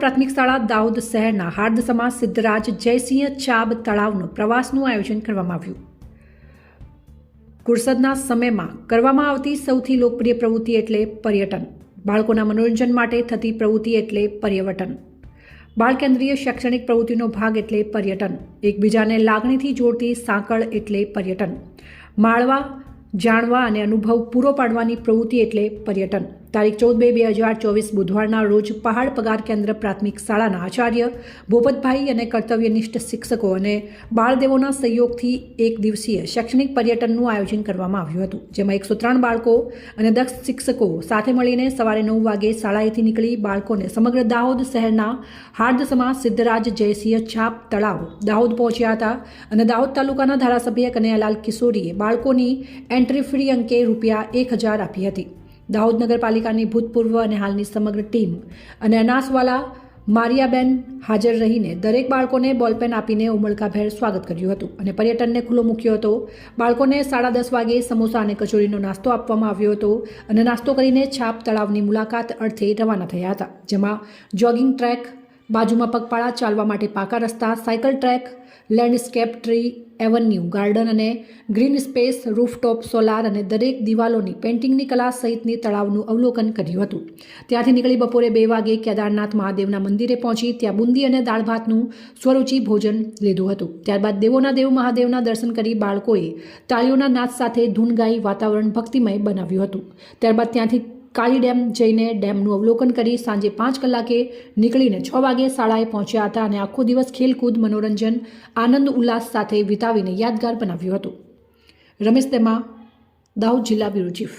પ્રાથમિક શાળા દાહોદ શહેરના હાર્દસમા સિદ્ધરાજ જયસિંહ ચાબ તળાવનું પ્રવાસનું આયોજન કરવામાં આવ્યું। કુરસદના સમયમાં કરવામાં આવતી સૌથી લોકપ્રિય પ્રવૃત્તિ એટલે પર્યટન। બાળકોના મનોરંજન માટે થતી પ્રવૃત્તિ એટલે પર્યવટન। બાળ કેન્દ્રીય શૈક્ષણિક પ્રવૃત્તિનો ભાગ એટલે પર્યટન। એકબીજાને લાગણીથી જોડતી સાંકળ એટલે પર્યટન। માળવા, જાણવા અને અનુભવ પૂરો પાડવાની પ્રવૃત્તિ એટલે પર્યટન। તારીખ 14/2/2024 બુધવારના રોજ પહાડ પગાર કેન્દ્ર પ્રાથમિક શાળાના આચાર્ય ભૂપતભાઈ અને કર્તવ્યનિષ્ઠ શિક્ષકો અને બાળદેવોના સહયોગથી એક દિવસીય શૈક્ષણિક પર્યટનનું આયોજન કરવામાં આવ્યું હતું, જેમાં 103 બાળકો અને 10 શિક્ષકો સાથે મળીને સવારે 9 વાગે શાળાએથી નીકળી બાળકોને સમગ્ર દાહોદ શહેરના હાર્દસમા સિદ્ધરાજ જયસિંહ ચાપ તળાવ દાહોદ પહોંચ્યા હતા અને દાહોદ તાલુકાના ધારાસભ્ય કનૈયાલાલ કિશોરીએ બાળકોની એન્ટ્રી ફ્રી અંકે ₹1000 આપી હતી। દાહોદ નગરપાલિકાની ભૂતપૂર્વ અને હાલની સમગ્ર ટીમ અને અનાસવાલા મારિયાબેન હાજર રહીને દરેક બાળકોને બોલપેન આપીને ઉમળકાભેર સ્વાગત કર્યું હતું અને પર્યટનને ખુલ્લો મૂક્યો હતો। બાળકોને 10:30 વાગે સમોસા અને કચોરીનો નાસ્તો આપવામાં આવ્યો હતો અને નાસ્તો કરીને છાપ તળાવની મુલાકાત અર્થે રવાના થયા હતા, જેમાં જોગિંગ ટ્રેક, બાજુમાં પગપાળા ચાલવા માટે પાકા રસ્તા, cycle track, landscape tree avenue, garden અને ગ્રીન સ્પેસ, રૂફટોપ સોલાર અને દરેક દિવાલોની પેઇન્ટિંગની કલા સહિતની તળાવનું અવલોકન કર્યું હતું। ત્યાંથી નીકળી બપોરે 2 વાગે કેદારનાથ મહાદેવના મંદિરે પહોંચી ત્યાં બુંદી અને દાળ ભાતનું સ્વરૂચિ ભોજન લીધું હતું। ત્યારબાદ દેવોના દેવ મહાદેવના દર્શન કરી બાળકોએ તાળીઓના નાદ સાથે ધૂન ગાઈ વાતાવરણ ભક્તિમય બનાવ્યું હતું। ત્યારબાદ ત્યાંથી કાળી ડેમ જઈને ડેમનું અવલોકન કરી સાંજે 5 કલાકે નીકળીને 6 વાગે શાળાએ પહોંચ્યા હતા અને આખો દિવસ ખેલકૂદ, મનોરંજન, આનંદ ઉલ્લાસ સાથે વિતાવીને યાદગાર બનાવ્યું હતું। રમેશ તેમાં, દાહોદ જિલ્લા બ્યુરો ચીફ।